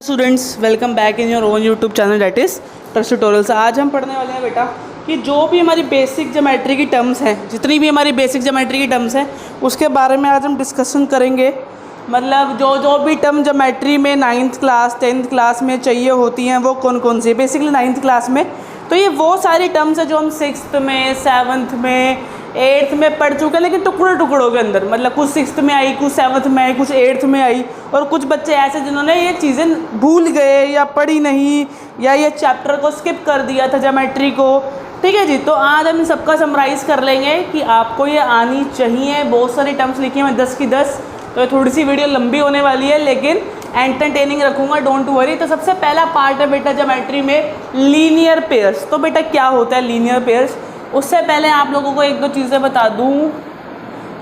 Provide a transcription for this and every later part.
Students welcome back in your own YouTube channel that is trust tutorials. आज हम पढ़ने वाले हैं बेटा कि जो भी हमारी बेसिक ज्योमेट्री की टर्म्स हैं, जितनी भी हमारी बेसिक ज्योमेट्री की टर्म्स हैं उसके बारे में आज हम डिस्कशन करेंगे। मतलब जो भी टर्म ज्योमेट्री में 9th क्लास 10th क्लास में चाहिए होती हैं वो कौन कौन सी, बेसिकली 9th क्लास में तो ये वो सारी टर्म्स हैं जो हम 6th में 7th में 8th में पढ़ चुके हैं, लेकिन टुकड़ों के अंदर। मतलब कुछ 6th में आई, कुछ 7th में आई, कुछ 8th में आई, और कुछ बच्चे ऐसे जिन्होंने ये चीज़ें भूल गए या पढ़ी नहीं या ये चैप्टर को स्किप कर दिया था ज्योमेट्री को। ठीक है जी, तो आज हम सबका समराइज़ कर लेंगे कि आपको ये आनी चाहिए। बहुत सारी टर्म्स लिखी हैं, मैं 10 की 10, तो थोड़ी सी वीडियो लंबी होने वाली है लेकिन एंटरटेनिंग रखूँगा, डोंट वरी। तो सबसे पहला पार्ट है बेटा ज्योमेट्री में लीनियर पेयर्स। तो बेटा क्या होता है लीनियर पेयर्स, उससे पहले आप लोगों को एक दो चीज़ें बता दूँ।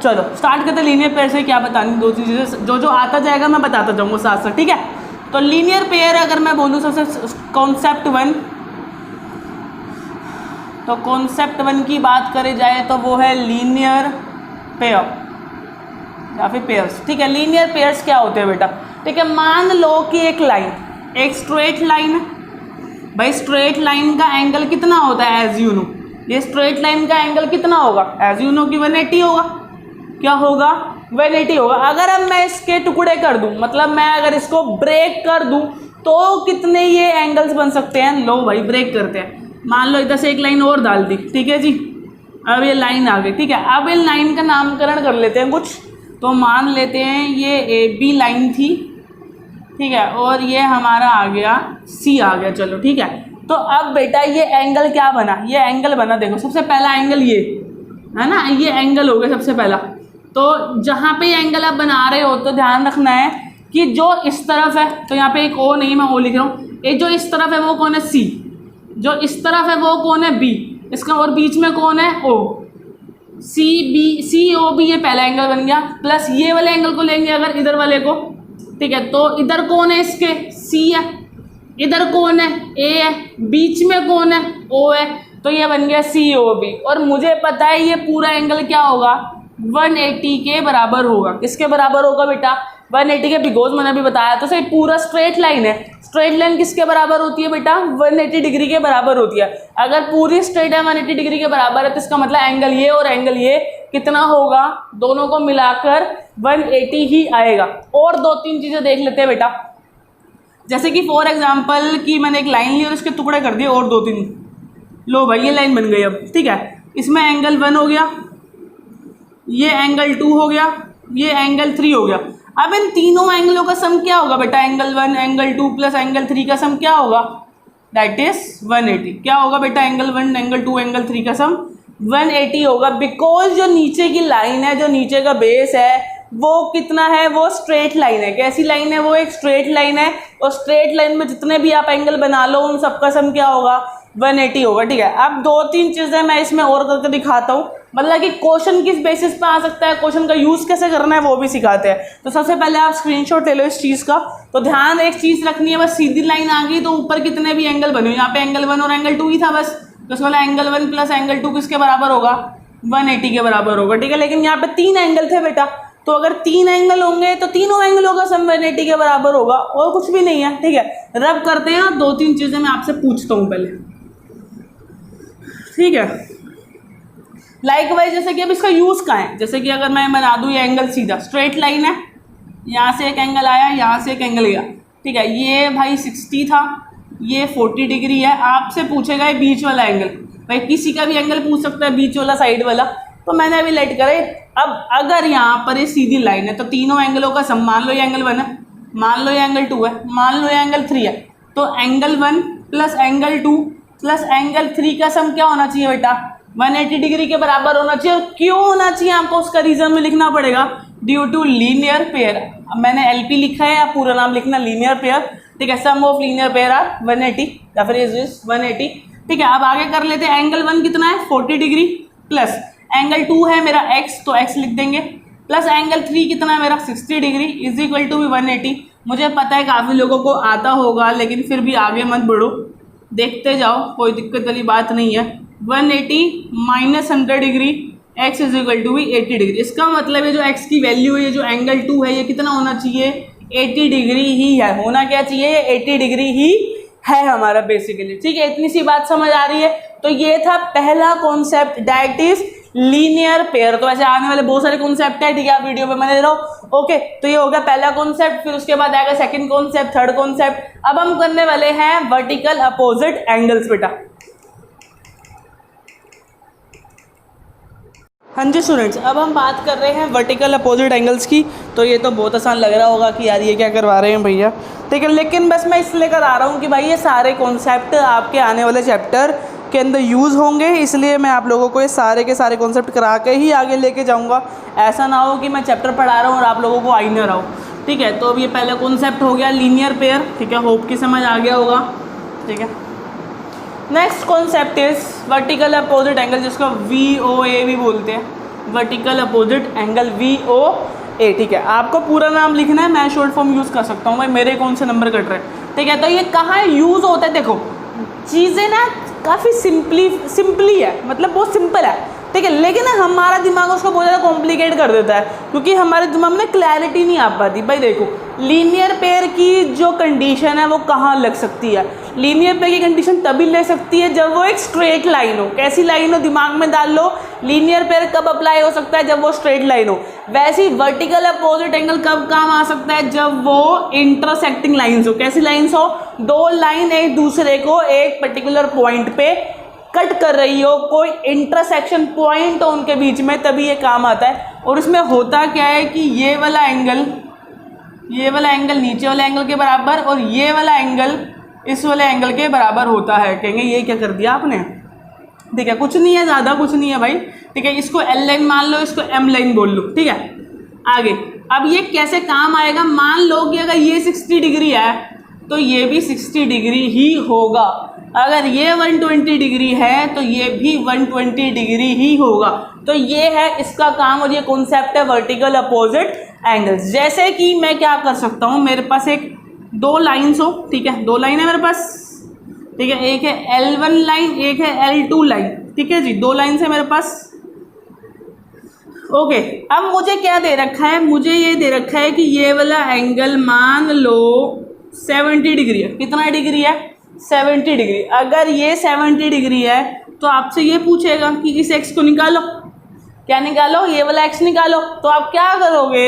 चलो स्टार्ट करते हैं लीनियर पेयर से। क्या बतानी, दो चीज़ें जो आता जाएगा मैं बताता जाऊँगा साथ साथ, ठीक है। तो लीनियर पेयर अगर मैं बोलूँ सबसे कॉन्सेप्ट वन, तो कॉन्सेप्ट वन की बात करी जाए तो वो है लीनियर पेयर या फिर पेयर्स। ठीक है, लीनियर पेयर्स क्या होते हैं बेटा, ठीक है। मान लो कि एक लाइन, एक स्ट्रेट लाइन है भाई। स्ट्रेट लाइन का एंगल कितना होता है एज यू नो, ये स्ट्रेट लाइन का एंगल कितना होगा एज यू नो कि 180 होगा। क्या होगा, 180 होगा। अगर अब मैं इसके टुकड़े कर दूं, मतलब मैं अगर इसको ब्रेक कर दूं तो कितने ये एंगल्स बन सकते हैं। लो भाई ब्रेक करते हैं। मान लो इधर से एक लाइन और डाल दी, ठीक है जी। अब ये लाइन आ गई, ठीक है। अब इन लाइन का नामकरण कर लेते हैं कुछ। तो मान लेते हैं ये AB लाइन थी, ठीक है, और ये हमारा आ गया C आ गया। चलो ठीक है। तो अब बेटा ये एंगल क्या बना, ये एंगल बना, देखो सबसे पहला एंगल ये है ना, ये एंगल हो गया सबसे पहला। तो जहाँ पे ये एंगल आप बना रहे हो तो ध्यान रखना है कि जो इस तरफ है, तो यहाँ पे एक O नहीं, मैं O लिख रहा हूँ। ये जो इस तरफ है वो कौन है C, जो इस तरफ है वो कौन है B, इसका और बीच में कौन है O। COB ये पहला एंगल बन गया, प्लस ये वाले एंगल को लेंगे अगर इधर वाले को, ठीक है। तो इधर कौन है इसके, C है, इधर कौन है A है, बीच में कौन है O है, तो ये बन गया COB। और मुझे पता है ये पूरा एंगल क्या होगा, 180 के बराबर होगा। किसके बराबर होगा बेटा, 180 के, बिकॉज मैंने अभी बताया तो सही पूरा स्ट्रेट लाइन है। स्ट्रेट लाइन किसके बराबर होती है बेटा, 180 डिग्री के बराबर होती है। अगर पूरी स्ट्रेट है 180 डिग्री के बराबर है तो इसका मतलब एंगल ये और एंगल ये कितना होगा, दोनों को मिलाकर 180 ही आएगा। और दो तीन चीज़ें देख लेते हैं बेटा, जैसे कि फॉर एग्जाम्पल कि मैंने एक लाइन ली और उसके टुकड़े कर दिए और दो तीन। लो भाई ये लाइन बन गई अब, ठीक है। इसमें एंगल 1 हो गया, ये एंगल 2 हो गया, ये एंगल 3 हो गया। अब इन तीनों एंगलों का सम क्या होगा बेटा, एंगल 1 एंगल 2 प्लस एंगल 3 का सम क्या होगा, दैट इज 180। क्या होगा बेटा, एंगल 1 एंगल 2 एंगल 3 का सम 180 होगा। बिकॉज जो नीचे की लाइन है, जो नीचे का बेस है वो कितना है, वो स्ट्रेट लाइन है। कैसी लाइन है, वो एक स्ट्रेट लाइन है। और स्ट्रेट लाइन में जितने भी आप एंगल बना लो उन सबका सम क्या होगा, 180 होगा, ठीक है। अब दो तीन चीज़ें मैं इसमें और करके दिखाता हूँ, मतलब कि क्वेश्चन किस बेसिस पे आ सकता है, क्वेश्चन का यूज़ कैसे करना है वो भी सिखाते हैं। तो सबसे पहले आप स्क्रीनशॉट ले लो इस चीज़ का। तो ध्यान एक चीज़ रखनी है, बस सीधी लाइन आ गई तो ऊपर कितने भी एंगल बने, यहाँ पे एंगल 1 और एंगल 2 ही था बस, तो उसको एंगल 1 प्लस एंगल 2 किसके बराबर होगा, 180 के बराबर होगा, ठीक है। लेकिन यहाँ पे 3 एंगल थे बेटा, तो अगर 3 एंगल होंगे तो तीनों एंगलों का सम 180 के बराबर होगा, और कुछ भी नहीं है, ठीक है। रब करते हैं, दो तीन चीज़ें मैं आपसे पूछता हूँ पहले, ठीक है। लाइक वाइज जैसे कि अब इसका यूज़ कहाँ है, जैसे कि अगर मैं बना दूँ ये एंगल सीधा स्ट्रेट लाइन है, यहाँ से एक एंगल आया, यहाँ से एक एंगल गया, ठीक है। ये भाई 60 था, ये 40 डिग्री है। आपसे पूछेगा ये बीच वाला एंगल, भाई किसी का भी एंगल पूछ सकता है, बीच वाला साइड वाला। तो मैंने अभी लेट करे। अब अगर यहाँ पर ये सीधी लाइन है तो तीनों एंगलों का सम, मान लो ये एंगल 1 है, मान लो ये एंगल 2 है, मान लो ये एंगल 3 है, तो angle 1 plus angle 2 plus angle 3 का सम क्या होना चाहिए बेटा, 180 डिग्री के बराबर होना चाहिए। और क्यों होना चाहिए आपको उसका रीज़न में लिखना पड़ेगा, ड्यू टू लीनियर पेयर। अब मैंने LP लिखा है, आप पूरा नाम लिखना लीनियर पेयर, ठीक है। सम ऑफ लीनियर पेयर आर 180 या फिर इज 180, ठीक है। अब आगे कर लेते हैं, एंगल 1 कितना है 40 डिग्री, प्लस एंगल 2 है मेरा x, तो x लिख देंगे, प्लस एंगल 3 कितना है मेरा 60 डिग्री, इज इक्वल टू 180। मुझे पता है काफ़ी लोगों को आता होगा, लेकिन फिर भी आगे मत बढ़ो, देखते जाओ, कोई दिक्कत वाली बात नहीं है। 180 minus 100 degree, x is equal to 80 degree. इसका मतलब है जो x की वैल्यू है, जो एंगल 2 है, ये कितना होना चाहिए, 80 डिग्री ही है, होना क्या चाहिए, 80 डिग्री ही है हमारा बेसिकली। ठीक है, इतनी सी बात समझ आ रही है। तो ये था पहला concept, that is linear pair. तो ऐसे आने वाले बहुत सारे कॉन्सेप्ट है, ठीक है, आप वीडियो पे मैं दे रहा हूँ। ओके, तो ये हो गया पहला कॉन्सेप्ट, फिर उसके बाद आएगा सेकंड कॉन्सेप्ट, थर्ड कॉन्सेप्ट। अब हम करने वाले हैं वर्टिकल अपोजिट एंगल्स बेटा। हाँ जी स्टूडेंट्स, अब हम बात कर रहे हैं वर्टिकल अपोजिट एंगल्स की। तो ये तो बहुत आसान लग रहा होगा कि यार ये क्या करवा रहे हैं भैया, ठीक है, लेकिन बस मैं इसलिए करा रहा हूँ कि भाई ये सारे कॉन्सेप्ट आपके आने वाले चैप्टर के अंदर यूज़ होंगे, इसलिए मैं आप लोगों को ये सारे के सारे कॉन्सेप्ट करा के ही आगे लेके जाऊँगा। ऐसा ना हो कि मैं चैप्टर पढ़ा रहा हूँ और आप लोगों को आई ना रहा हो। ठीक है, तो अब ये पहला कॉन्सेप्ट हो गया लीनियर पेयर, ठीक है, होप की समझ आ गया होगा। ठीक है, next concept is vertical opposite angle, जिसको VOA भी बोलते हैं, वर्टिकल अपोजिट एंगल VOA। ठीक है, आपको पूरा नाम लिखना है, मैं शॉर्ट फॉर्म यूज़ कर सकता हूँ भाई, मेरे कौन से नंबर कट रहे हैं। ठीक है, तो ये कहाँ यूज़ होता है, देखो चीज़ें ना काफ़ी सिंपली है, मतलब बहुत सिंपल है, ठीक है, लेकिन ना हमारा दिमाग उसको बहुत ज़्यादा कॉम्प्लिकेट कर देता है, क्योंकि हमारे दिमाग में क्लैरिटी नहीं आ पाती। भाई देखो, लीनियर पेयर की जो कंडीशन है वो कहाँ लग सकती है, लीनियर पेयर की कंडीशन तभी ले सकती है जब वो एक स्ट्रेट लाइन हो। कैसी लाइन हो, दिमाग में डाल लो, लीनियर पेयर कब अप्लाई हो सकता है, जब वो स्ट्रेट लाइन हो। वैसे ही वर्टिकल अपोजिट एंगल कब काम आ सकता है, जब वो इंटरसेक्टिंग लाइन्स हो। कैसी लाइन्स हो, दो लाइन एक दूसरे को एक पर्टिकुलर पॉइंट पे कट कर रही हो, कोई इंटरसेक्शन पॉइंट हो उनके बीच में, तभी ये काम आता है। और इसमें होता क्या है कि ये वाला एंगल नीचे वाले एंगल के बराबर और ये वाला एंगल इस वाले एंगल के बराबर होता है। कहेंगे ये क्या कर दिया आपने, ठीक है, कुछ नहीं है, ज़्यादा कुछ नहीं है भाई। ठीक है, इसको L लाइन मान लो, इसको M लाइन बोल लो। ठीक है, आगे अब ये कैसे काम आएगा, मान लो कि अगर ये 60 डिग्री है तो ये भी 60 डिग्री ही होगा, अगर ये 120 डिग्री है तो ये भी 120 डिग्री ही होगा। तो ये है इसका काम, और ये कॉन्सेप्ट है वर्टिकल अपोजिट एंगल्स। जैसे कि मैं क्या कर सकता हूँ, मेरे पास एक दो लाइन्स हो, ठीक है, दो लाइन है मेरे पास, ठीक है, एक है L1 लाइन, एक है L2 लाइन, ठीक है जी, दो लाइन है मेरे पास। ओके, अब मुझे क्या दे रखा है, मुझे ये दे रखा है कि ये वाला एंगल मान लो 70 डिग्री है। कितना डिग्री है, 70 डिग्री। अगर ये 70 डिग्री है तो आपसे ये पूछेगा कि इस x को निकालो, क्या निकालो, ये वाला x निकालो। तो आप क्या करोगे,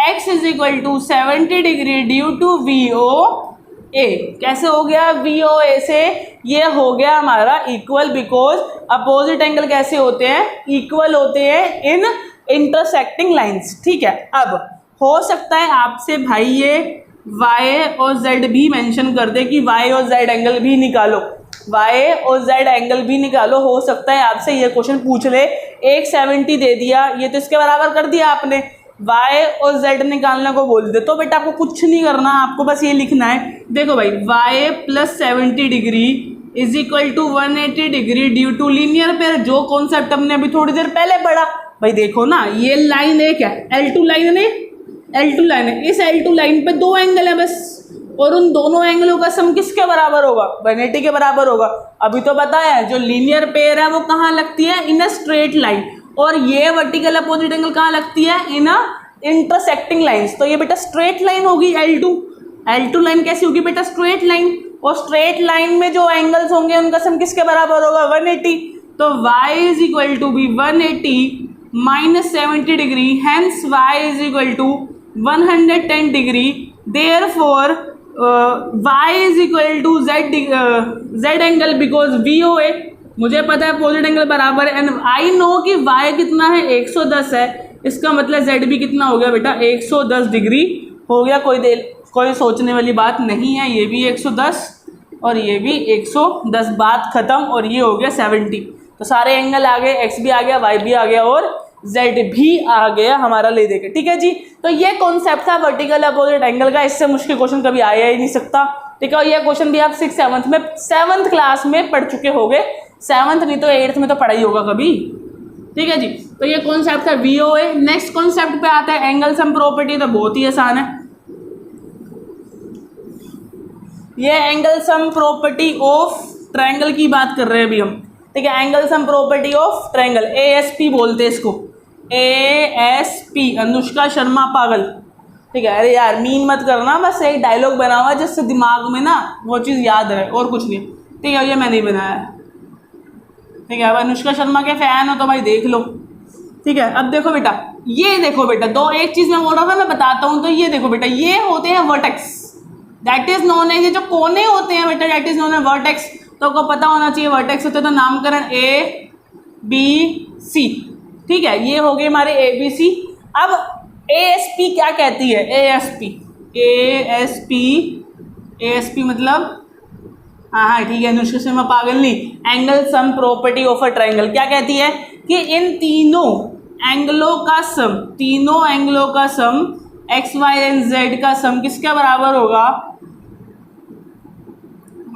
x is equal to 70 degree due to VOA। कैसे हो गया, VOA से ये हो गया हमारा इक्वल, बिकॉज अपोजिट एंगल कैसे होते हैं, इक्वल होते हैं इन इंटरसेक्टिंग लाइंस। ठीक है, अब हो सकता है आपसे भाई ये y और z भी मेंशन कर दे कि y और z एंगल भी निकालो, y और z एंगल भी निकालो। हो सकता है आपसे ये क्वेश्चन पूछ ले, एक 70 दे दिया, ये तो इसके बराबर कर दिया आपने, y और z निकालने को बोल दे, तो बेटा आपको कुछ नहीं करना, आपको बस ये लिखना है, देखो भाई y plus 70 degree is equal to 180 degree due to linear pair, जो कॉन्सेप्ट हमने अभी थोड़ी देर पहले पढ़ा। भाई देखो ना, ये लाइन एक है, L2 लाइन है, L2 लाइन है, इस L2 लाइन पे दो एंगल है बस, और उन दोनों एंगलों का सम किसके बराबर होगा, 180 के बराबर होगा। अभी तो बताया जो लीनियर पेयर है वो कहाँ लगती है, इन अ स्ट्रेट लाइन, और ये वर्टिकल अपोजिट एंगल कहाँ लगती है, इन अ इंटरसेक्टिंग लाइंस। तो ये बेटा स्ट्रेट लाइन होगी L2 लाइन कैसी होगी बेटा, स्ट्रेट लाइन, और स्ट्रेट लाइन में जो एंगल्स होंगे उनका सम किसके बराबर होगा, 180। तो y is equal to be 180 minus 70 degree, hence y is equal to 110 degree, therefore y is equal to z angle because VOA, मुझे पता है अपोजिट एंगल बराबर है, एंड आई नो कि y कितना है, 110 है, इसका मतलब z भी कितना हो गया बेटा, 110 डिग्री हो गया। कोई सोचने वाली बात नहीं है, ये भी 110 और ये भी 110, बात खत्म, और ये हो गया 70। तो सारे एंगल आ गए, x भी आ गया, y भी आ गया और z भी आ गया हमारा ले देके। ठीक है जी, तो ये कॉन्सेप्ट था वर्टिकल अपोजिट एंगल का, इससे मुश्किल क्वेश्चन कभी आया ही नहीं सकता। ठीक है, ये क्वेश्चन भी आप 6th 7th क्लास में पढ़ चुके होंगे, 7th नहीं तो 8th में तो पढ़ा ही होगा कभी। ठीक है जी, तो ये कॉन्सेप्ट था VOA। नेक्स्ट कॉन्सेप्ट पे आता है एंगल सम प्रॉपर्टी, तो बहुत ही आसान है, ये angle sum property of triangle की बात कर रहे हैं अभी हम। ठीक है, angle sum property of triangle, ASP बोलते हैं इसको, ASP, अनुष्का शर्मा पागल, ठीक है। अरे यार मीन मत करना, बस एक डायलॉग बना हुआ जिससे दिमाग में ना वो चीज़ याद रहे, और कुछ नहीं। ठीक है, ये मैं नहीं बनाया। ठीक है, अब अनुष्का शर्मा के फ़ैन हो तो भाई देख लो। ठीक है, अब देखो बेटा, ये देखो बेटा, दो एक चीज़ मैं बोल रहा था, मैं बताता हूँ। तो ये देखो बेटा, ये होते हैं vertex, that is known as, ये जो कोने होते हैं बेटा that is known as vertex. तो आपको पता होना चाहिए वर्टेक्स होते हैं, तो नामकरण ए बी सी। ठीक है, ये हो गए हमारे ए बी सी। अब ए एस पी क्या कहती है? A S P, A S P, A S P मतलब, हाँ ठीक है, अनुष्का शर्मा पागल नहीं, angle sum property of a triangle. क्या कहती है कि इन तीनों एंगलों का सम, तीनों एंगलों का सम एक्स वाई एंड जेड का सम किसके बराबर होगा?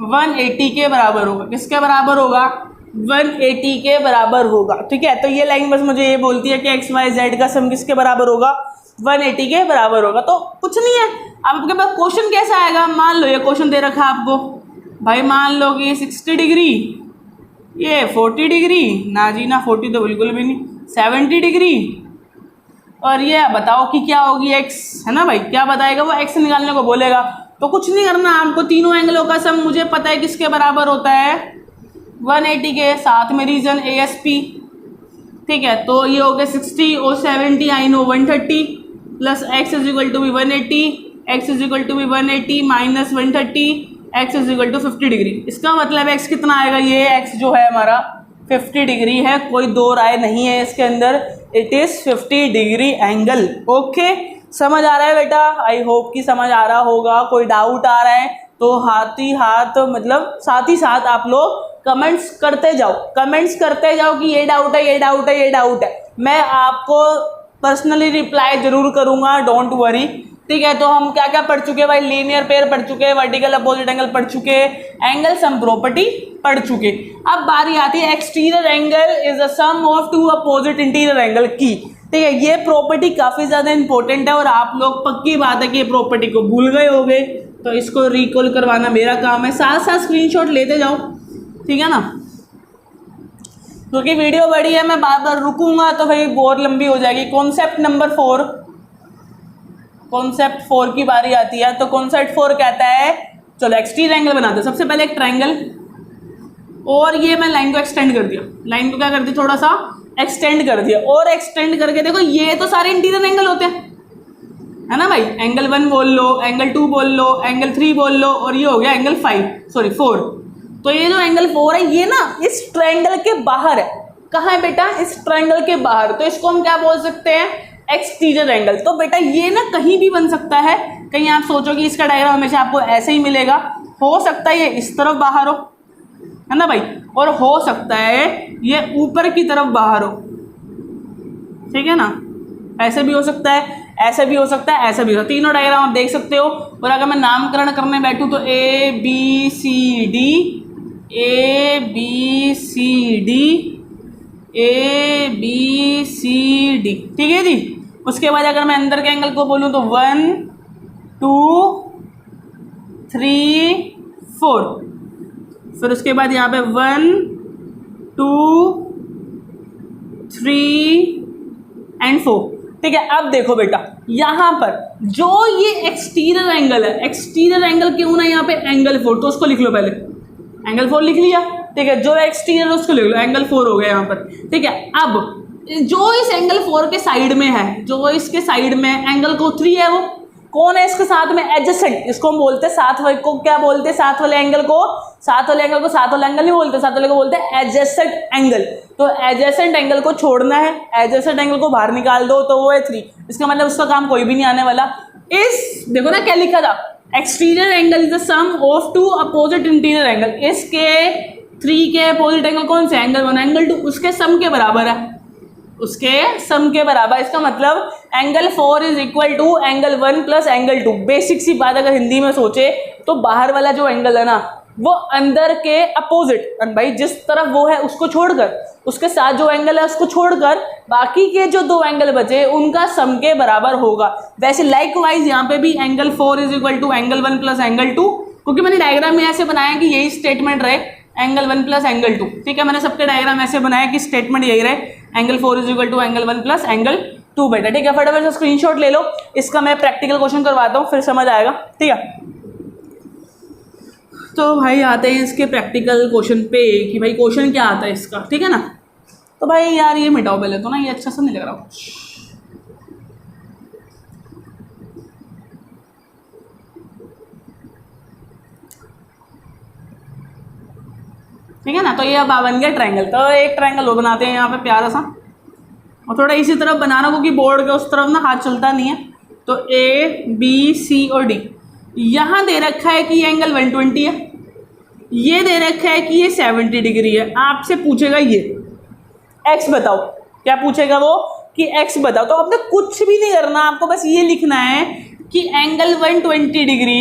180 के बराबर होगा। किसके बराबर होगा? 180 के बराबर होगा। ठीक है, तो ये लाइन बस मुझे ये बोलती है कि एक्स वाई जेड का सम किसके बराबर होगा? 180 के बराबर होगा। तो कुछ नहीं है। अब आपके पास क्वेश्चन कैसा आएगा? मान लो ये क्वेश्चन दे रखा है आपको, भाई मान लो कि 60 डिग्री, ये 40 डिग्री, ना जी ना 40 तो बिल्कुल भी नहीं, 70 डिग्री, और ये बताओ कि क्या होगी एक्स, है ना भाई? क्या बताएगा वो? एक्स निकालने को बोलेगा। तो कुछ नहीं करना आपको, तीनों एंगलों का सम मुझे पता है किसके बराबर होता है? 180 के, साथ में रीजन ए एस पी। ठीक है, तो ये हो गया 60 और 70 I know 130 plus X is equal to be 180, X is equal to be 180 minus 130, X is equal to 50 degree. इसका मतलब एक्स कितना आएगा? ये एक्स जो है हमारा 50 डिग्री है, कोई दो राय नहीं है इसके अंदर, it is 50 degree angle. Okay, समझ आ रहा है बेटा? आई होप कि समझ आ रहा होगा। कोई डाउट आ रहा है तो हाथ ही हाथ, मतलब साथ ही साथ आप लोग कमेंट्स करते जाओ, कमेंट्स करते जाओ कि ये डाउट है, ये डाउट है, ये डाउट है। मैं आपको पर्सनली रिप्लाई जरूर करूँगा, डोंट वरी। ठीक है, तो हम क्या क्या पढ़ चुके हैं भाई? लीनियर पेयर पढ़ चुके हैं, वर्टिकल अपोजिट एंगल पढ़ चुके हैं, एंगल सम प्रॉपर्टी पढ़ चुके। अब बारी आती है exterior angle is the sum of two opposite interior angle की। ठीक है, ये प्रॉपर्टी काफ़ी ज़्यादा इंपॉर्टेंट है और आप लोग पक्की बात है कि ये प्रॉपर्टी को भूल गए होंगे, तो इसको रिकॉल करवाना मेरा काम है। साथ साथ स्क्रीनशॉट लेते जाओ, ठीक है ना, क्योंकि वीडियो बड़ी है, मैं बार बार रुकूंगा तो भाई बहुत लंबी हो जाएगी। कॉन्सेप्ट नंबर 4, कॉन्सेप्ट 4 की बारी आती है। तो कॉन्सेप्ट 4 कहता है, चलो एक्सटीरियर एंगल बनाते हैं। सबसे पहले एक ट्रायंगल, और ये मैं लाइन को एक्सटेंड कर दिया, लाइन को क्या कर दिया? थोड़ा सा एक्सटेंड कर दिया, और एक्सटेंड करके देखो ये तो सारे इंटीरियर एंगल होते हैं, है ना भाई? एंगल 1 बोल लो, एंगल 2 बोल लो, एंगल 3 बोल लो, और ये हो गया एंगल 4। तो ये जो एंगल 4 है ये ना इस ट्रायंगल के बाहर है। कहाँ है बेटा? इस ट्रायंगल के बाहर। तो इसको हम क्या बोल सकते हैं? Exterior angle. तो बेटा ये ना कहीं भी बन सकता है। कहीं आप सोचो कि इसका डायग्राम हमेशा आपको ऐसे ही मिलेगा, हो सकता है ये इस तरफ बाहर हो, है ना भाई, और हो सकता है ये ऊपर की तरफ बाहर हो। ठीक है ना, ऐसे भी हो सकता है, ऐसे भी हो सकता है, ऐसा भी हो सकता है। तीनों डायग्राम आप देख सकते हो। और अगर मैं नामकरण करने बैठूं तो A B C D, A B C D, A B C D. ठीक है जी। उसके बाद अगर मैं अंदर के एंगल को बोलूं तो 1 2 3 4, फिर उसके बाद यहाँ पे 1 2 3 एंड 4। ठीक है, अब देखो बेटा यहाँ पर जो ये एक्सटीरियर एंगल है, एक्सटीरियर एंगल क्यों ना यहाँ पे एंगल 4, तो उसको लिख लो पहले, एंगल 4 लिख लिया। ठीक है, जो एक्सटीरियर उसको लिख लो, एंगल 4 हो गया यहाँ पर। ठीक है, अब जो इस एंगल 4 के साइड में है, जो इसके साइड में एंगल को 3 है, वो कौन है इसके साथ में? एडजेसेंट। इसको हम बोलते हैं साथ वाले को, क्या बोलते हैं? साथ वाले एंगल को, साथ वाले एंगल को साथ वाला एंगल नहीं बोलते, साथ वाले को बोलते हैं एडजेसेंट एंगल। तो एडजेसेंट एंगल को छोड़ना है, एडजेसेंट एंगल को बाहर निकाल दो, तो वो है 3। इसका मतलब उसका काम कोई भी नहीं आने वाला। इस देखो ना क्या लिखा था, exterior angle is the sum of two opposite interior angle. इसके 3 के अपोजिट एंगल कौन से? एंगल 1 एंगल 2, उसके सम के बराबर है, उसके सम के बराबर। इसका मतलब angle 4 is equal to angle 1 plus angle 2। Basic सी बात अगर हिंदी में सोचे तो बाहर वाला जो एंगल है ना वो अंदर के अपोजिट, भाई जिस तरफ वो है उसको छोड़कर, उसके साथ जो एंगल है उसको छोड़कर बाकी के जो 2 एंगल बचे उनका सम के बराबर होगा। वैसे लाइकवाइज यहाँ पे भी angle 4 is equal to angle 1 plus angle 2, क्योंकि मैंने डायग्राम में ऐसे बनाया कि यही स्टेटमेंट रहे, एंगल 1 प्लस एंगल 2। ठीक है, मैंने सबके डायग्राम ऐसे बनाया कि स्टेटमेंट यही रहे, angle 4 is equal to angle 1 plus angle 2 बेटा, ठीक है। फटाफट से स्क्रीनशॉट ले लो, इसका मैं प्रैक्टिकल क्वेश्चन करवाता हूँ, फिर समझ आएगा, ठीक है। तो भाई आते हैं इसके प्रैक्टिकल क्वेश्चन पे कि भाई क्वेश्चन क्या आता है इसका, ठीक है ना। तो भाई यार ये मिटाओ पहले तो ना, ये अच्छा सा नहीं लग रहा कुछ। ठीक है ना। तो ये अब बन गया ट्रायंगल। तो एक ट्रायंगल वो बनाते हैं यहाँ पे प्यारा सा, और थोड़ा इसी तरफ बनाना क्योंकि बोर्ड के उस तरफ ना हाथ चलता नहीं है। तो ए बी सी और डी, यहाँ दे रखा है कि ये एंगल 120 है, ये दे रखा है कि ये 70 डिग्री है। आपसे पूछेगा ये एक्स बताओ, क्या पूछेगा वो कि एक्स बताओ। तो आपने कुछ भी नहीं करना, आपको बस ये लिखना है कि angle 120 degree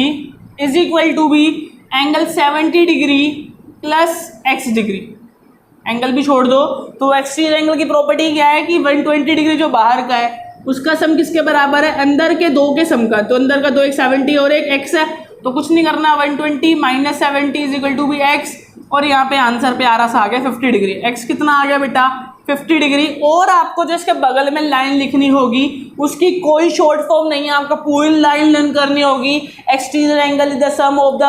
is equal to be angle 70 degree plus X degree. Angle भी छोड़ दो, तो एक्सटीरियर एंगल की प्रॉपर्टी क्या है कि 120 डिग्री जो बाहर का है उसका सम किसके बराबर है, अंदर के दो के सम का। तो अंदर का दो, एक 70 और एक एक्स है, तो कुछ नहीं करना, 120 minus 70 is equal to be x. और यहाँ पे आंसर पे आ रहा सा आ गया 50 डिग्री। एक्स कितना आ गया बेटा 50 डिग्री। और आपको जो इसके बगल में लाइन लिखनी होगी उसकी कोई शॉर्ट फॉर्म नहीं है, आपको पूरी लाइन लर्न करनी होगी। Exterior angle is the sum of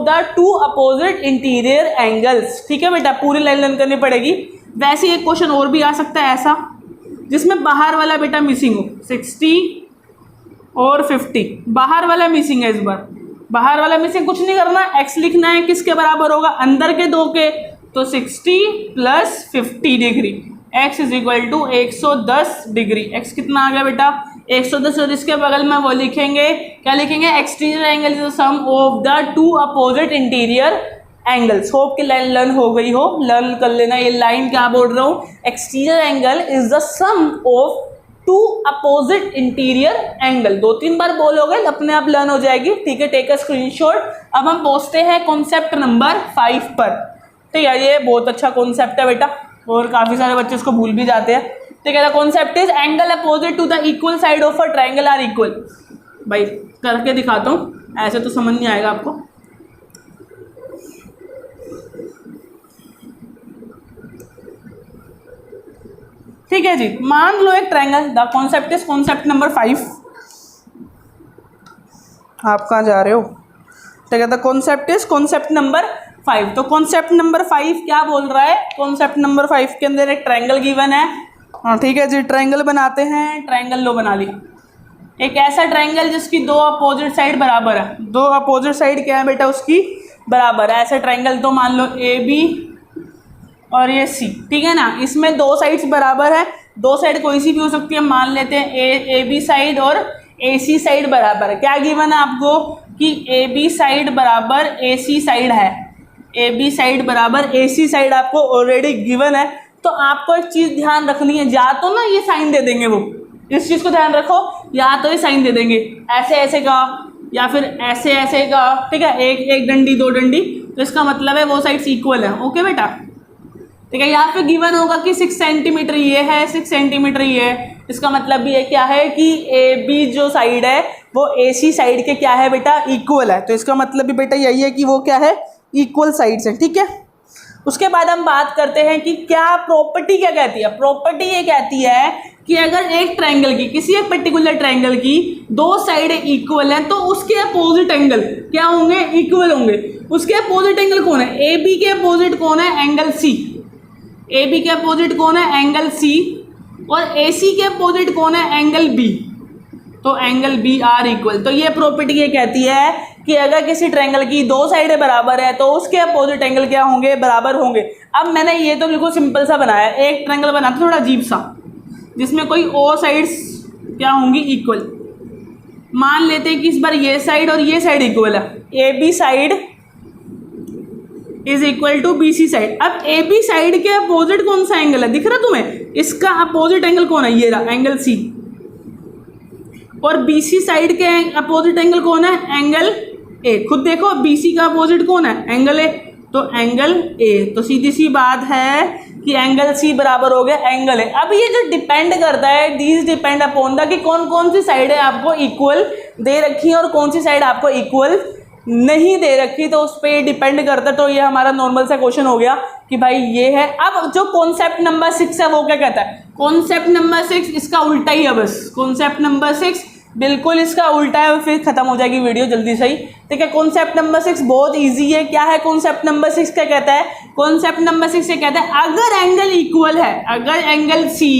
the two opposite interior angles. ठीक है बेटा, पूरी लाइन लर्न करनी पड़ेगी। वैसे एक क्वेश्चन और भी आ सकता है ऐसा जिसमें बाहर वाला बेटा मिसिंग हो, 60 और 50 बाहर वाला मिसिंग है। इस बार बाहर वाला मिसिंग, कुछ नहीं करना, एक्स लिखना है किसके बराबर होगा, अंदर के दो के। तो 60 plus 50 degree, x is equal to 110 degree. X कितना आ गया बेटा 110। और इसके बगल में वो लिखेंगे, क्या लिखेंगे, exterior angle is the sum of the two opposite interior angles. Hope की लाइन लर्न हो गई हो, लर्न कर लेना। ये लाइन क्या बोल रहा हूँ, exterior angle is the sum of two opposite interior angle. 2-3 बार बोलोगे अपने आप लर्न हो जाएगी, ठीक है। Take a screenshot. अब हम पहुंचते हैं कॉन्सेप्ट नंबर 5 पर। ठीक है, ये बहुत अच्छा कॉन्सेप्ट है बेटा, और काफ़ी सारे बच्चे इसको भूल भी जाते हैं। ठीक है, the concept is angle opposite to the equal side of a triangle are equal. भाई करके दिखाता हूँ, ऐसे तो समझ नहीं आएगा आपको। ठीक है जी, मान लो एक triangle, the concept is concept number 5। आप कहाँ जा रहे हो, ठीक है। The concept is concept number 5। तो कॉन्सेप्ट नंबर 5 क्या बोल रहा है, कॉन्सेप्ट नंबर 5 के अंदर एक ट्रायंगल गिवन है। हाँ ठीक है जी, ट्रायंगल बनाते हैं। ट्रायंगल लो बना लिया, एक ऐसा ट्रायंगल जिसकी दो अपोजिट साइड बराबर है। दो अपोजिट साइड क्या है बेटा उसकी बराबर है। ऐसा ट्रायंगल तो मान लो ए बी और ये सी, ठीक है ना। इसमें दो साइड्स बराबर है, दो साइड कोई सी भी हो सकती है। मान लेते हैं ए बी साइड और ए सी साइड बराबर है। क्या गिवन है आपको कि ए बी साइड बराबर ए सी साइड है। ए बी साइड बराबर ए सी साइड आपको ऑलरेडी गिवन है। तो आपको एक चीज़ ध्यान रखनी है, या तो ना ये साइन दे देंगे, वो इस चीज़ को ध्यान रखो, या तो ये साइन दे देंगे ऐसे ऐसे का या फिर ऐसे ऐसे का, ठीक है। एक डंडी दो डंडी, तो इसका मतलब है वो साइड्स इक्वल है। ओके बेटा, ठीक है। यहाँ पे गिवन होगा कि 6 सेंटीमीटर ये है, 6 सेंटीमीटर ये है। इसका मतलब भी ये क्या है कि ए बी जो साइड है वो ए सी साइड के क्या है बेटा इक्वल है। तो इसका मतलब भी बेटा यही है कि वो क्या है इक्वल साइड्स है, ठीक है। उसके बाद हम बात करते हैं कि क्या प्रॉपर्टी क्या कहती है। प्रॉपर्टी ये कहती है कि अगर एक ट्रायंगल की, किसी एक पर्टिकुलर ट्रायंगल की दो साइड इक्वल हैं तो उसके अपोजिट एंगल क्या होंगे, इक्वल होंगे। उसके अपोजिट एंगल कौन है, ए बी के अपोजिट कौन है, एंगल सी। ए बी के अपोजिट कौन है, एंगल सी। और ए सी के अपोजिट कौन है, एंगल बी। तो एंगल बी आर इक्वल। तो ये प्रॉपर्टी ये कहती है कि अगर किसी ट्रायंगल की दो साइडें बराबर है तो उसके अपोजिट एंगल क्या होंगे, बराबर होंगे। अब मैंने ये तो बिल्कुल सिंपल सा बनाया, एक ट्रायंगल बनाता थोड़ा अजीब सा, जिसमें कोई ओ साइड्स क्या होंगी इक्वल। मान लेते हैं कि इस बार ये साइड और ये साइड इक्वल है। A B side is equal to B C side. अब ए बी साइड के अपोजिट कौन सा एंगल है, दिख रहा तुम्हें, इसका अपोजिट एंगल कौन है, ये रहा एंगल सी। और बी सी साइड के अपोजिट एंगल कौन है, एंगल ए। खुद देखो बी सी का अपोजिट कौन है, एंगल ए। तो एंगल ए, तो सीधी सी बात है कि एंगल सी बराबर हो गया एंगल ए। अब ये जो डिपेंड करता है, दीज डिपेंड अपॉन द कि कौन कौन सी साइडें आपको इक्वल दे रखी हैं और कौन सी साइड आपको इक्वल नहीं दे रखी, तो उस पर डिपेंड करता है। तो ये हमारा नॉर्मल सा क्वेश्चन हो गया कि भाई ये है। अब जो कॉन्सेप्ट नंबर 6 है वो क्या कहता है, कॉन्सेप्ट नंबर 6 इसका उल्टा ही है बस, कॉन्सेप्ट नंबर 6 बिल्कुल इसका उल्टा है, फिर खत्म हो जाएगी वीडियो जल्दी से ही। ठीक है, कॉन्सेप्ट नंबर 6 बहुत इजी है। क्या है कॉन्सेप्ट नंबर 6? क्या कहता है कॉन्सेप्ट नंबर 6? ये कहता है अगर एंगल इक्वल है, अगर एंगल सी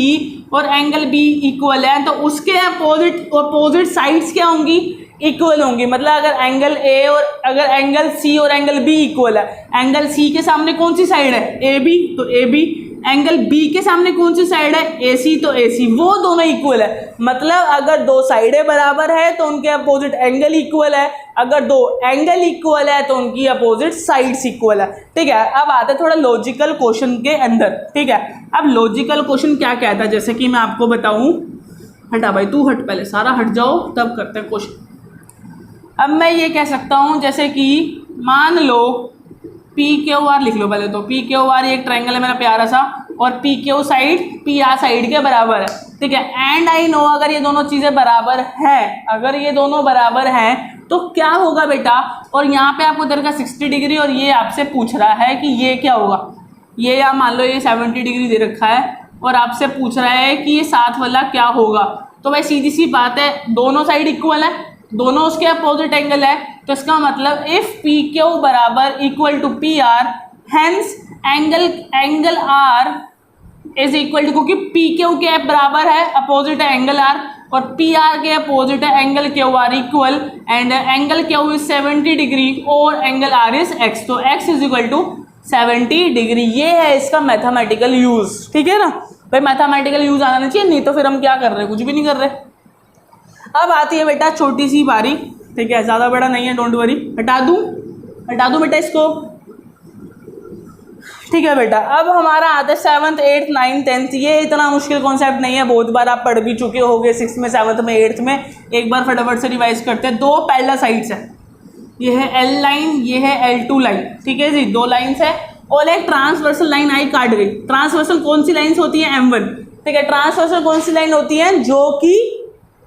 और एंगल बी इक्वल है तो उसके अपोजिट साइड्स क्या होंगी? इक्वल होंगी। मतलब अगर एंगल ए और अगर एंगल सी और एंगल बी इक्वल है, एंगल सी के सामने कौन सी साइड है? ए बी, तो ए बी। एंगल बी के सामने कौन सी साइड है? ए सी, तो ए सी। वो दोनों इक्वल है। मतलब अगर दो साइडें बराबर है तो उनके अपोजिट एंगल इक्वल है, अगर दो एंगल इक्वल है तो उनकी अपोजिट साइड्स इक्वल है। ठीक है, अब आते हैं थोड़ा लॉजिकल क्वेश्चन के अंदर। ठीक है, अब लॉजिकल क्वेश्चन क्या कहता है, जैसे कि मैं आपको बताऊं, हटा भाई तू हट, पहले सारा हट जाओ तब करते हैं क्वेश्चन। अब मैं ये कह सकता हूं जैसे कि मान लो पी क्यू आर लिख लो पहले, तो पी क्यू आर एक ट्रायंगल है मेरा प्यारा सा, और P Q side P R side के बराबर है। ठीक है, एंड आई नो अगर ये दोनों चीज़ें बराबर हैं, अगर ये दोनों बराबर हैं तो क्या होगा बेटा, और यहाँ पे आपको इधर का 60 डिग्री और ये आपसे पूछ रहा है कि ये क्या होगा, ये या मान लो ये 70 डिग्री दे रखा है और आपसे पूछ रहा है कि ये साथ वाला क्या होगा। तो भाई सीधी सी बात है, दोनों साइड इक्वल है, दोनों उसके अपोजिट एंगल है, तो इसका मतलब इफ पी क्यू बराबर equal to P R, hence angle R is equal to, क्योंकि पी क्यू के बराबर है, अपोजिट है एंगल आर, और पी आर के अपोजिट है angle Q R equal, and angle Q is 70 degree और एंगल आर इज एक्स, तो x is equal to 70 degree. ये है इसका मैथमेटिकल यूज। ठीक है ना भाई, मैथमेटिकल यूज आना चाहिए, नहीं तो फिर हम क्या कर रहे हैं, कुछ भी नहीं कर रहे। अब आती है बेटा छोटी सी बारी। ठीक है, ज़्यादा बड़ा नहीं है, डोंट वरी, हटा दूँ बेटा इसको। ठीक है बेटा, अब हमारा आता है 7th 8th 9th 10th। ये इतना मुश्किल कॉन्सेप्ट नहीं है, बहुत बार आप पढ़ भी चुके होगे 6th में 7th में 8th में। एक बार फटाफट से रिवाइज करते हैं। दो पैरेलल साइड्स है, ये है L लाइन, ये है L2 लाइन। ठीक है जी, दो लाइन्स है और एक ट्रांसवर्सल लाइन आई काट गई। ट्रांसवर्सल कौन सी लाइन्स होती है? M1। ठीक है, ट्रांसवर्सल कौन सी लाइन होती है? जो कि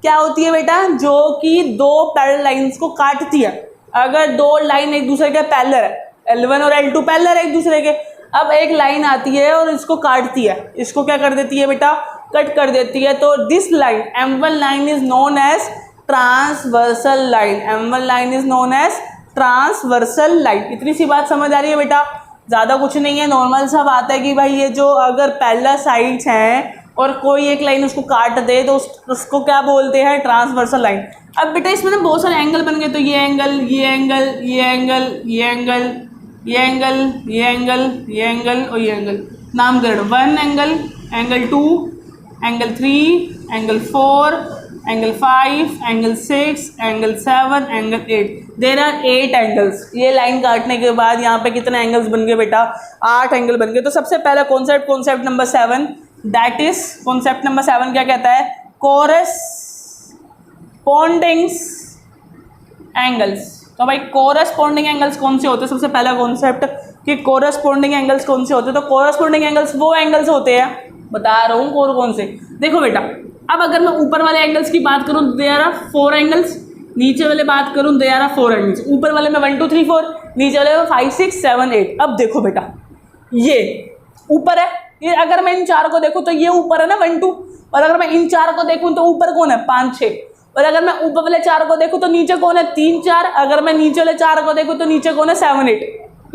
क्या होती है बेटा? जो कि दो पैरेलल लाइंस को काटती है। अगर दो लाइन एक दूसरे के पैरेलल है, L1 और L2 पैरेलल है एक दूसरे के, अब एक लाइन आती है और इसको काटती है, इसको क्या कर देती है बेटा? कट कर देती है। तो this line M1 line is known as transversal line, M1 line is known as transversal line. इतनी सी बात समझ आ रही है बेटा? ज़्यादा कुछ नहीं है, नॉर्मल सा बात है कि भाई ये जो अगर पैरेलल साइड्स हैं और कोई एक लाइन उसको काट दे तो उसको क्या बोलते हैं? Transversal line. अब बेटा इसमें ना बहुत सारे एंगल बन गए, तो ये एंगल, ये एंगल, ये एंगल, ये एंगल, ये एंगल, ये एंगल, ये एंगल और ये एंगल। नामकरण 1 angle, angle 2, angle 3, angle 4, angle 5, angle 6, angle 7, angle 8। There are 8 angles. ये लाइन काटने के बाद यहाँ पे कितने एंगल्स बन गए बेटा? 8 एंगल बन गए। तो सबसे पहला concept number 7, that is concept number 7 क्या कहता है? Corresponding angles. तो भाई कोरस्पॉन्डिंग एंगल्स कौन से होते हैं? सबसे पहला कॉन्सेप्ट कि कोरस्पॉन्डिंग एंगल्स कौन से होते हैं। तो कोरस्पॉन्डिंग एंगल्स वो एंगल्स होते हैं, बता रहा हूँ कौन से। देखो बेटा, अब अगर मैं ऊपर वाले एंगल्स की बात करूँ देयर आर 4 एंगल्स, नीचे वाले बात करूँ देयर आर 4 एंगल्स। ऊपर वाले में 1 2 3 4, नीचे वाले में 5 6 7 8। अब देखो बेटा, ये ऊपर है, ये अगर मैं इन चार को देखूँ तो ये ऊपर है ना 1 2, और अगर मैं इन चार को देखूँ तो ऊपर कौन है? 5 6, और अगर मैं ऊपर वाले 4 को देखूँ तो नीचे कौन है? 3 4, अगर मैं नीचे वाले 4 को देखूँ तो नीचे कौन है? 7 8।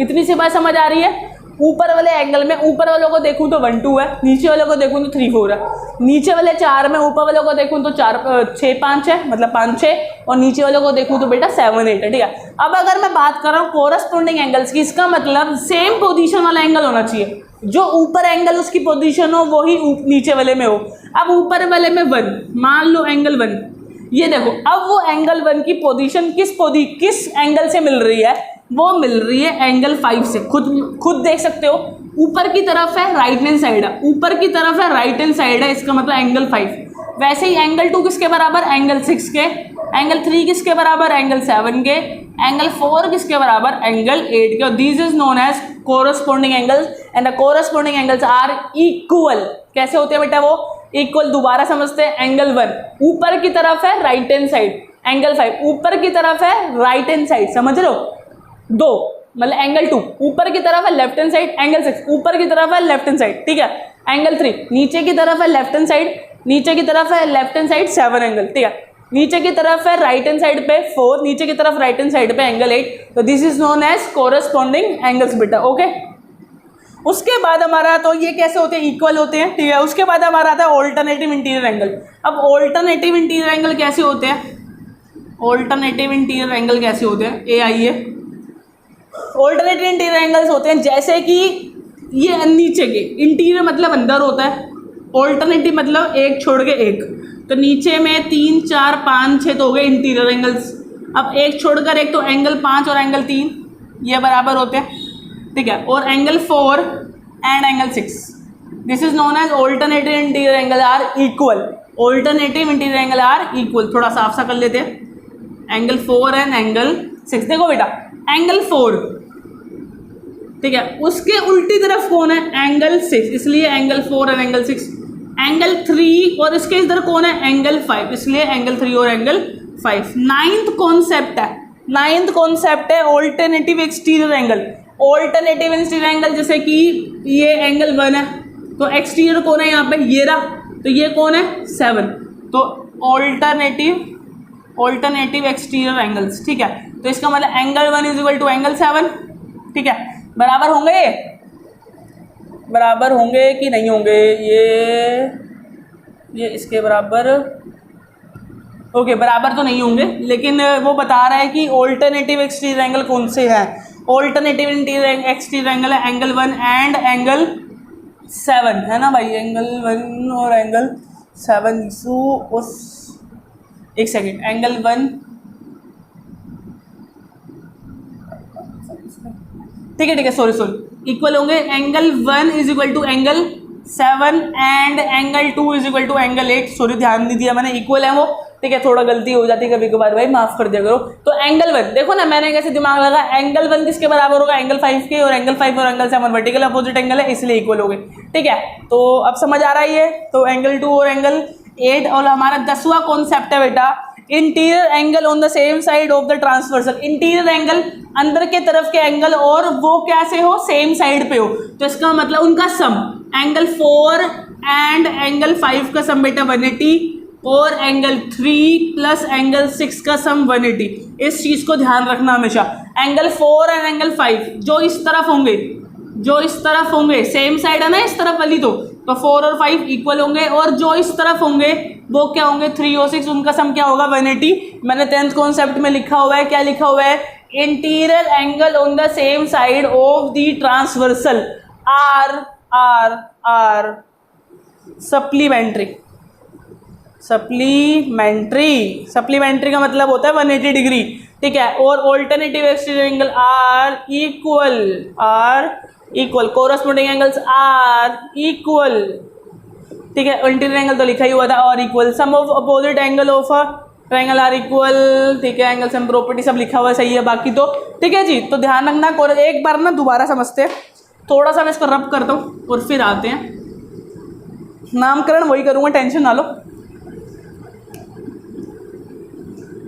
इतनी सी बात समझ आ रही है? ऊपर वाले एंगल में ऊपर वालों को देखूँ तो 1 2 है, नीचे वालों को देखूँ तो 3 4 है, नीचे वाले 4 में ऊपर वालों को देखूँ तो 6 5 है, मतलब 5 6, और नीचे वालों को देखूँ तो बेटा 7 8 है। ठीक है, अब अगर मैं बात कर रहा हूँ कोरस्पॉन्डिंग एंगल्स की, इसका मतलब सेम पोजीशन वाला एंगल होना चाहिए। जो ऊपर एंगल उसकी पोजीशन हो वही नीचे वाले में हो। अब ऊपर वाले में 1, मान लो एंगल 1, ये देखो, अब वो एंगल 1 की पोजीशन किस एंगल से मिल रही है? वो मिल रही है एंगल 5 से। खुद देख सकते हो, ऊपर की तरफ है राइट हैंड साइड है, ऊपर की तरफ है राइट हैंड साइड है, इसका मतलब एंगल 5। वैसे ही एंगल 2 किसके बराबर? एंगल 6 के। एंगल 3 किसके बराबर? एंगल 7 के। एंगल 4 किसके बराबर? एंगल 8 के। और this is known as corresponding angles, and the corresponding angles are equal. कैसे होते हैं बेटा वो? इक्वल। दोबारा समझते हैं। एंगल 1 ऊपर की तरफ है राइट हैंड साइड, एंगल 5 ऊपर की तरफ है राइट हैंड साइड, समझ लो। 2 मतलब एंगल 2 ऊपर की तरफ है लेफ्ट हैंड साइड, एंगल 6 ऊपर की तरफ है लेफ्ट हैंड साइड, ठीक है। एंगल 3 नीचे की तरफ है लेफ्ट हैंड साइड, नीचे की तरफ है लेफ्ट हैंड साइड 7 एंगल, ठीक है। नीचे की तरफ है राइट हैंड साइड पे 4, नीचे की तरफ राइट हैंड साइड पे एंगल 8, तो this is known as corresponding angles बेटा, ओके। उसके बाद हमारा, तो ये कैसे होते हैं, इक्वल होते हैं, ठीक है। उसके बाद हमारा आता है ऑल्टरनेटिव इंटीरियर एंगल। अब ऑल्टरनेटिव इंटीरियर एंगल कैसे होते हैं, ऑल्टरनेटिव इंटीरियर एंगल कैसे होते हैं, ये आइए। ऑल्टरनेटिव इंटीरियर एंगल्स होते हैं जैसे कि ये नीचे के, इंटीरियर मतलब अंदर होता है, ऑल्टरनेटिव मतलब एक छोड़ के एक, तो नीचे में 3 4 5 6 तो हो गए इंटीरियर एंगल्स। अब एक छोड़कर एक, तो एंगल 5 और एंगल 3 ये बराबर होते हैं, ठीक है। और angle 4 and angle 6 this is known as alternative interior angle are equal, alternative interior angle are equal. थोड़ा साफ सा कर लेते हैं, एंगल 4 एंड एंगल 6। देखो बेटा एंगल 4, ठीक है, उसके उल्टी तरफ कौन है, एंगल 6, इसलिए एंगल 4 एंड एंगल 6। एंगल 3 और इसके इधर कौन है, एंगल 5, इसलिए एंगल 3 और एंगल 5। नाइन्थ कॉन्सेप्ट है alternative exterior angle. Alternative exterior angle जैसे कि ये एंगल 1 है, तो एक्सटीरियर कौन है यहाँ पे, ये रहा, तो ये कौन है 7, तो ऑल्टरनेटिव एक्सटीरियर एंगल्स, ठीक है। तो इसका मतलब angle 1 is equal to angle 7, ठीक है। बराबर होंगे, बराबर होंगे कि नहीं होंगे, ये इसके बराबर, ओके बराबर तो नहीं होंगे, लेकिन वो बता रहा है कि ऑल्टरनेटिव एक्सटीरियर एंगल कौन से हैं। ऑल्टरनेटिव इंटीरियर एक्सटीरियर एंगल है एंगल 1 एंड एंगल 7, है ना भाई, एंगल 1 और एंगल 7। सो उस एक सेकेंड, एंगल 1, ठीक है, सॉरी इक्वल होंगे। Angle 1 is equal to angle 7 and angle 2 is equal to angle 8। Sorry ध्यान नहीं दिया मैंने, इक्वल है वो, ठीक है, थोड़ा गलती हो जाती है कभी कभार भाई, माफ कर दिया करो। तो एंगल 1 देखो ना, मैंने कैसे दिमाग लगा, एंगल 1 किसके बराबर होगा, एंगल 5 के, और एंगल 5 और एंगल 7 वर्टिकल अपोजिट एंगल है, इसलिए इक्वल हो गए, ठीक है। तो अब समझ आ रहा है ये, तो एंगल 2 और एंगल 8। और हमारा 10वां कॉन्सेप्ट है बेटा interior angle on the same side of the transversal. Interior angle अंदर के तरफ के एंगल और वो कैसे हो, सेम साइड पे हो, तो इसका मतलब उनका सम, एंगल 4 एंड एंगल 5 का सम बेटा 180 और एंगल 3 प्लस एंगल 6 का सम 180। इस चीज को ध्यान रखना हमेशा। एंगल 4 एंड एंगल 5 जो इस तरफ होंगे, सेम साइड है ना इस तरफ वाली, तो 4 और 5 इक्वल होंगे, और जो इस तरफ होंगे वो क्या होंगे, 3 और 6, उनका सम क्या होगा 180। मैंने 10th कॉन्सेप्ट में लिखा हुआ है, क्या लिखा हुआ है, interior angle on the same side of the transversal are supplementary का मतलब होता है 180 डिग्री, ठीक है। और alternative exterior angle are equal, corresponding angles are equal, ठीक है। इंटीरियर एंगल तो लिखा ही हुआ था, और equal, sum of opposite angle of a triangle are equal, ठीक है। एंगल सम प्रॉपर्टी सब लिखा हुआ है, सही है बाकी तो, ठीक है जी। तो ध्यान रखना, एक बार ना दोबारा समझते हैं, थोड़ा सा मैं इसको रब करता हूँ और फिर आते हैं। नामकरण वही करूँगा, टेंशन ना लो।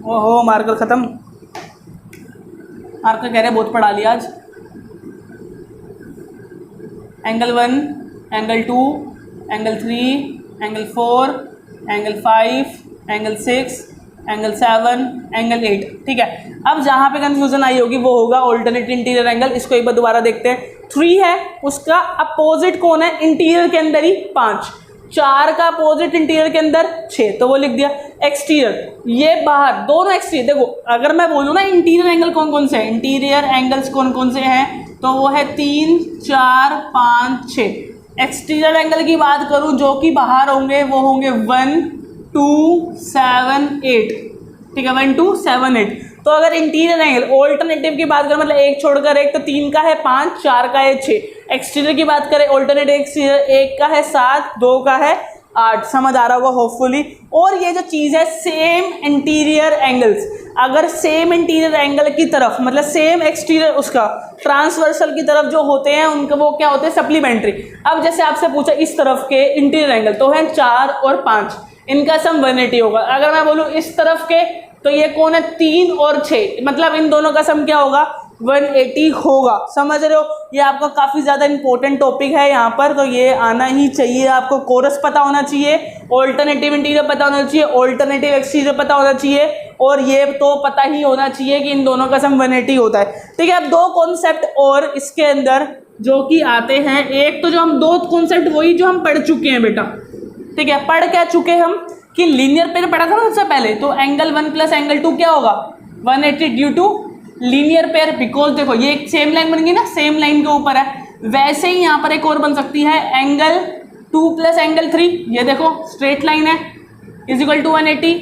ओहो मार्कर ख़त्म, मार्कर कह रहे बहुत पढ़ा लिया आज। Angle 1, angle 2, angle 3, angle 4, angle 5, angle 6, angle 7, angle 8, ठीक है। अब जहाँ पे कंफ्यूजन आई होगी वो होगा ऑल्टरनेटिव इंटीरियर एंगल। इसको एक बार दोबारा देखते हैं। 3 है, उसका अपोजिट कौन है, इंटीरियर के अंदर ही 5, 4 का अपोजिट इंटीरियर के अंदर 6, तो वो लिख दिया। एक्सटीरियर ये बाहर, दोनों एक्सटीरियर। देखो अगर मैं बोलूँ ना इंटीरियर एंगल कौन कौन से हैं, इंटीरियर एंगल्स कौन कौन से हैं, तो वो है 3, 4, 5, 6। एक्सटीरियर एंगल की बात करूँ जो कि बाहर होंगे, वो होंगे 1, 2, 7, 8, ठीक है, 1, 2, 7, 8। तो अगर इंटीरियर एंगल ऑल्टरनेटिव की बात करें, मतलब एक छोड़कर एक, तो 3 का है 5, 4 का है 6। एक्सटीरियर की बात करें ऑल्टरनेटिव एक्सटीरियर, 1 का है 7, 2 का है 8। समझ आ रहा होगा होपफुली। और ये जो चीज़ है सेम इंटीरियर एंगल्स, अगर सेम इंटीरियर एंगल की तरफ, मतलब सेम एक्सटीरियर उसका ट्रांसवर्सल की तरफ जो होते हैं उनका वो क्या होते हैं, सप्लीमेंट्री। अब जैसे आपसे पूछा इस तरफ के इंटीरियर एंगल, तो है 4 और 5, इनका सम 180 होगा। अगर मैं बोलूँ इस तरफ के, तो ये कौन है 3 और 6, मतलब इन दोनों का सम क्या होगा 180 होगा। समझ रहे हो, ये आपका काफ़ी ज़्यादा इंपॉर्टेंट टॉपिक है यहाँ पर, तो ये आना ही चाहिए आपको। कोरस पता होना चाहिए, ऑल्टरनेटिव इंटीरियर पता होना चाहिए, ऑल्टरनेटिव एक्सटीरियर पता होना चाहिए, और ये तो पता ही होना चाहिए कि इन दोनों का सम 180 होता है। ठीक है, अब दो कॉन्सेप्ट और इसके अंदर जो कि आते हैं। एक तो जो हम दो कॉन्सेप्ट वही जो हम पढ़ चुके हैं बेटा, ठीक है, पढ़ क्या चुके हम कि लीनियर पेयर पढ़ा था ना सबसे पहले, तो एंगल 1 प्लस एंगल 2 क्या होगा 180 due to linear pair. Because देखो ये एक सेम लाइन बन गई ना, सेम लाइन के ऊपर है, वैसे ही यहाँ पर एक और बन सकती है एंगल 2 प्लस एंगल 3, ये देखो स्ट्रेट लाइन है, is equal to 180।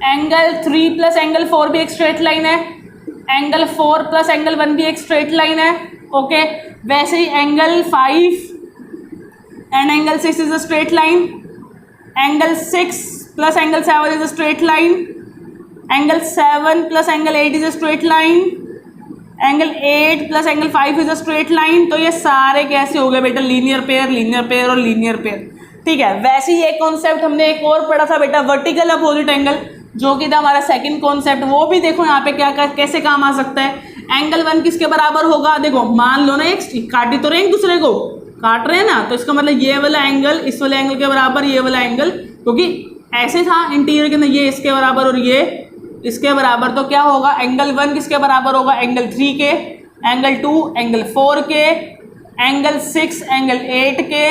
Angle 3 plus angle 4 भी एक स्ट्रेट लाइन है, एंगल 4 प्लस एंगल 1 भी एक स्ट्रेट लाइन है। ओके, वैसे ही angle 5 and angle 6 is a straight line, angle 6 plus angle 7 is a straight line, angle 7 plus angle 8 is a straight line, angle 8 plus angle 5 is a straight line. तो ये सारे कैसे हो गए बेटा लीनियर पेयर, लीनियर पेयर और linear pair. ठीक है, वैसे ही एक कॉन्सेप्ट हमने एक और पढ़ा था बेटा वर्टिकल अपोजिट एंगल, जो कि था हमारा सेकंड कॉन्सेप्ट। वो भी देखो यहाँ पे क्या कैसे काम आ सकता है। एंगल 1 किसके बराबर होगा, देखो मान लो ना एक काटी तो रहे एक दूसरे को, काट रहे हैं ना, तो इसका मतलब ये वाला एंगल इस वाले एंगल के बराबर, ये वाला एंगल, क्योंकि ऐसे था इंटीरियर के अंदर ये इसके बराबर और ये इसके बराबर, तो क्या होगा एंगल 1 किसके बराबर होगा एंगल 3 के, एंगल 2 एंगल 4 के, एंगल 6 एंगल 8 के,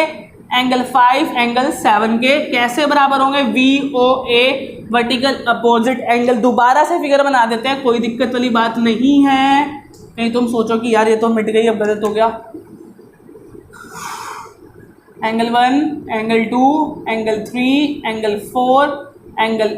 एंगल 5 एंगल 7 के। कैसे बराबर होंगे, VOA वर्टिकल अपोजिट एंगल। दोबारा से फिगर बना देते हैं, कोई दिक्कत वाली बात नहीं है, कहीं तुम सोचो कि यार ये तो मिट गई अब गलत हो गया। Angle 1 angle 2 angle 3 angle 4 angle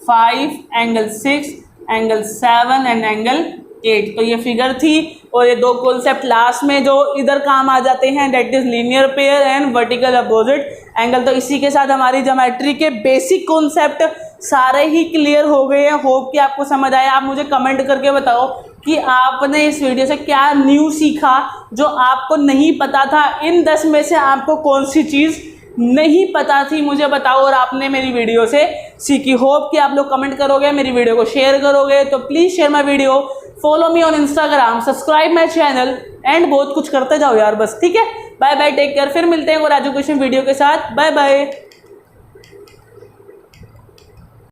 5 angle 6 angle 7 and angle 8। तो ये फिगर थी, और ये दो कॉन्सेप्ट लास्ट में जो इधर काम आ जाते हैं, that is linear pair and vertical opposite angle. तो इसी के साथ हमारी ज्योमेट्री के बेसिक कॉन्सेप्ट सारे ही क्लियर हो गए हैं। होप कि आपको समझ आया। आप मुझे कमेंट करके बताओ कि आपने इस वीडियो से क्या न्यू सीखा, जो आपको नहीं पता था। इन 10 में से आपको कौन सी चीज़ नहीं पता थी मुझे बताओ, और आपने मेरी वीडियो से सीखी। होप कि आप लोग कमेंट करोगे, मेरी वीडियो को शेयर करोगे। तो please share my video, follow me on Instagram, subscribe my channel and बहुत कुछ करते जाओ यार बस। ठीक है, बाय बाय, टेक केयर। फिर मिलते हैं और एजुकेशन वीडियो के साथ। Bye bye.